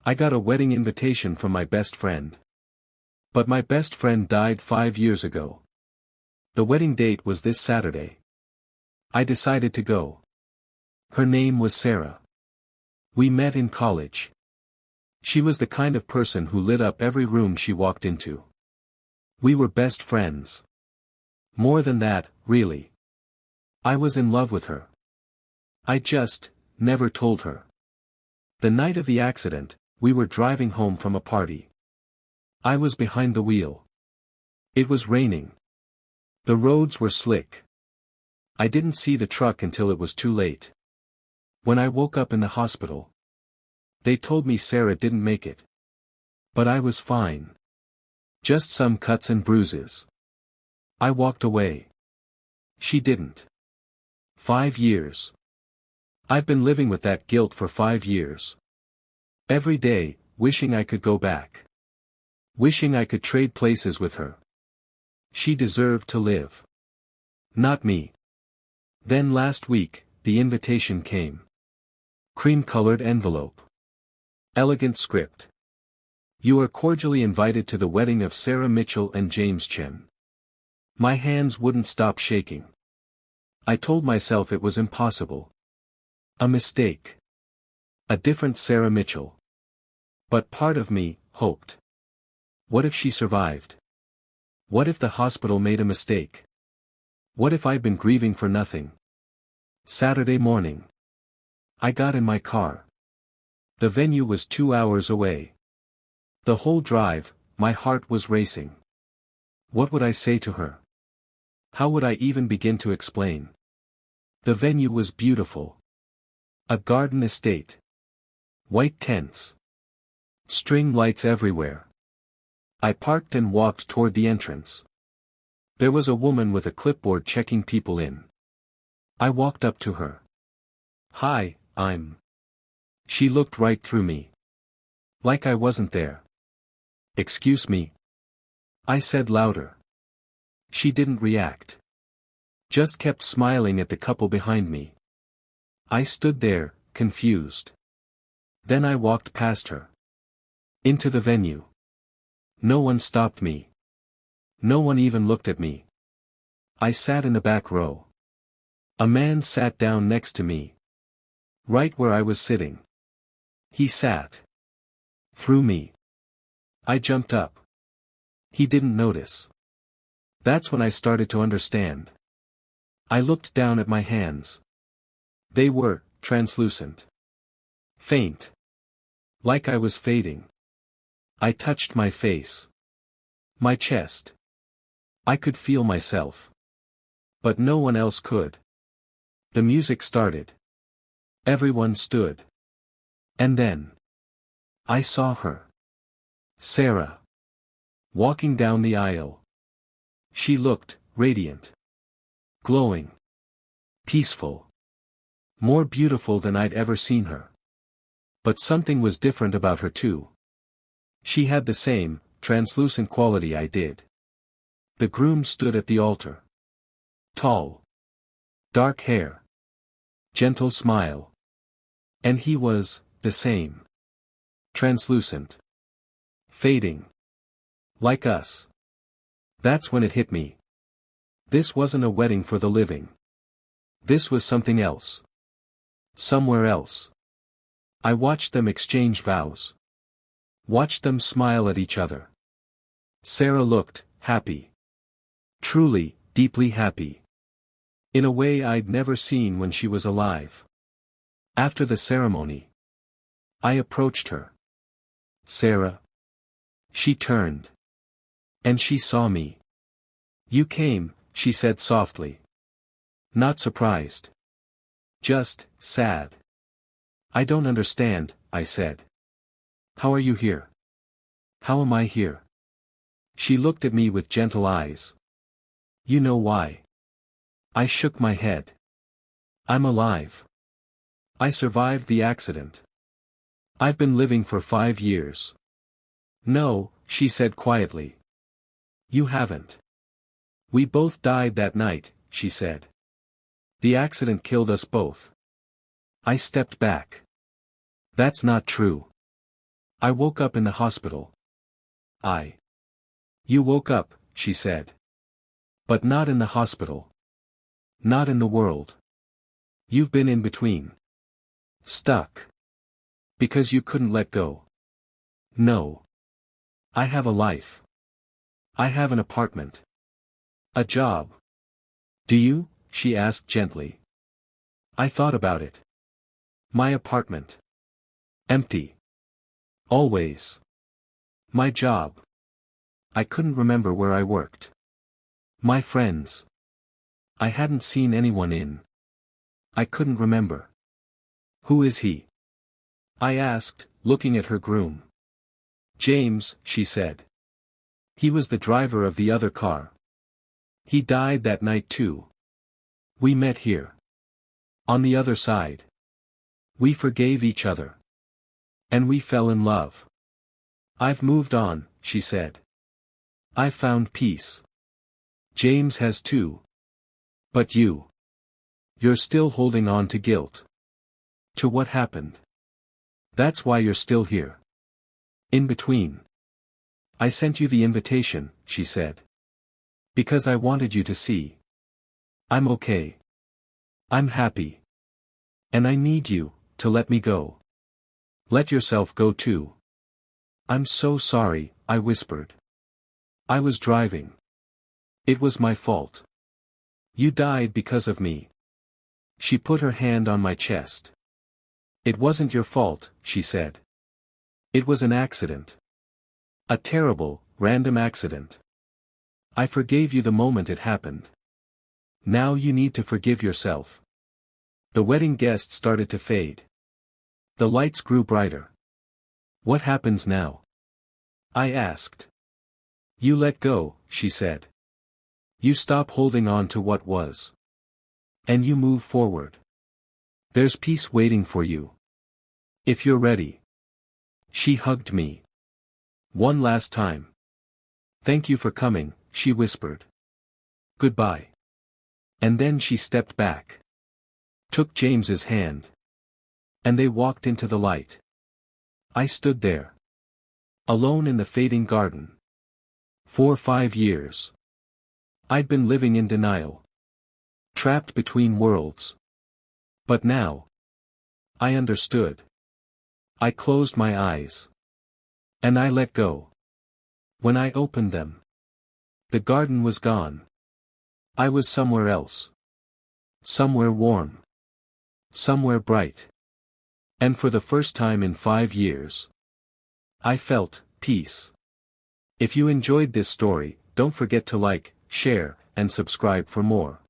I got a wedding invitation from my best friend. But my best friend died 5 years ago. The wedding date was this Saturday. I decided to go. Her name was Sarah. We met in college. She was the kind of person who lit up every room she walked into. We were best friends. More than that, really. I was in love with her. I just never told her. The night of the accident, we were driving home from a party. I was behind the wheel. It was raining. The roads were slick. I didn't see the truck until it was too late. When I woke up in the hospital, they told me Sarah didn't make it. But I was fine. Just some cuts and bruises. I walked away. She didn't. 5 years. I've been living with that guilt for 5 years. Every day, wishing I could go back. Wishing I could trade places with her. She deserved to live. Not me. Then last week, the invitation came. Cream-colored envelope. Elegant script. You are cordially invited to the wedding of Sarah Mitchell and James Chen. My hands wouldn't stop shaking. I told myself it was impossible. A mistake. A different Sarah Mitchell. But part of me hoped. What if she survived? What if the hospital made a mistake? What if I'd been grieving for nothing? Saturday morning. I got in my car. The venue was 2 hours away. The whole drive, my heart was racing. What would I say to her? How would I even begin to explain? The venue was beautiful. A garden estate. White tents. String lights everywhere. I parked and walked toward the entrance. There was a woman with a clipboard checking people in. I walked up to her. Hi, I'm. She looked right through me. Like I wasn't there. Excuse me? I said louder. She didn't react. Just kept smiling at the couple behind me. I stood there, confused. Then I walked past her. Into the venue. No one stopped me. No one even looked at me. I sat in the back row. A man sat down next to me. Right where I was sitting. He sat. Through me. I jumped up. He didn't notice. That's when I started to understand. I looked down at my hands. They were translucent. Faint. Like I was fading. I touched my face. My chest. I could feel myself. But no one else could. The music started. Everyone stood. And then. I saw her. Sarah. Walking down the aisle. She looked radiant. Glowing. Peaceful. More beautiful than I'd ever seen her. But something was different about her too. She had the same, translucent quality I did. The groom stood at the altar. Tall. Dark hair. Gentle smile. And he was, the same. Translucent. Fading. Like us. That's when it hit me. This wasn't a wedding for the living. This was something else. Somewhere else. I watched them exchange vows. Watched them smile at each other. Sarah looked happy. Truly, deeply happy. In a way I'd never seen when she was alive. After the ceremony, I approached her. Sarah. She turned. And she saw me. You came, she said softly. Not surprised. Just sad. I don't understand, I said. How are you here? How am I here? She looked at me with gentle eyes. You know why? I shook my head. I'm alive. I survived the accident. I've been living for 5 years. No, she said quietly. You haven't. We both died that night, she said. The accident killed us both. I stepped back. That's not true. I woke up in the hospital. You woke up, she said. But not in the hospital. Not in the world. You've been in between. Stuck. Because you couldn't let go. No. I have a life. I have an apartment. A job. Do you? She asked gently. I thought about it. My apartment. Empty. Always. My job. I couldn't remember where I worked. My friends. I hadn't seen anyone in. I couldn't remember. Who is he? I asked, looking at her groom. James, she said. He was the driver of the other car. He died that night too. We met here. On the other side. We forgave each other. And we fell in love. I've moved on, she said. I've found peace. James has too. But you. You're still holding on to guilt. To what happened. That's why you're still here. In between. I sent you the invitation, she said. Because I wanted you to see. I'm okay. I'm happy. And I need you, to let me go. Let yourself go too. I'm so sorry, I whispered. I was driving. It was my fault. You died because of me. She put her hand on my chest. It wasn't your fault, she said. It was an accident. A terrible, random accident. I forgave you the moment it happened. Now you need to forgive yourself. The wedding guests started to fade. The lights grew brighter. What happens now? I asked. You let go, she said. You stop holding on to what was. And you move forward. There's peace waiting for you. If you're ready. She hugged me. One last time. Thank you for coming, she whispered. Goodbye. And then she stepped back. Took James's hand. And they walked into the light. I stood there. Alone in the fading garden. For 5 years. I'd been living in denial. Trapped between worlds. But now. I understood. I closed my eyes. And I let go. When I opened them. The garden was gone. I was somewhere else. Somewhere warm. Somewhere bright. And for the first time in 5 years. I felt peace. If you enjoyed this story, don't forget to like, share, and subscribe for more.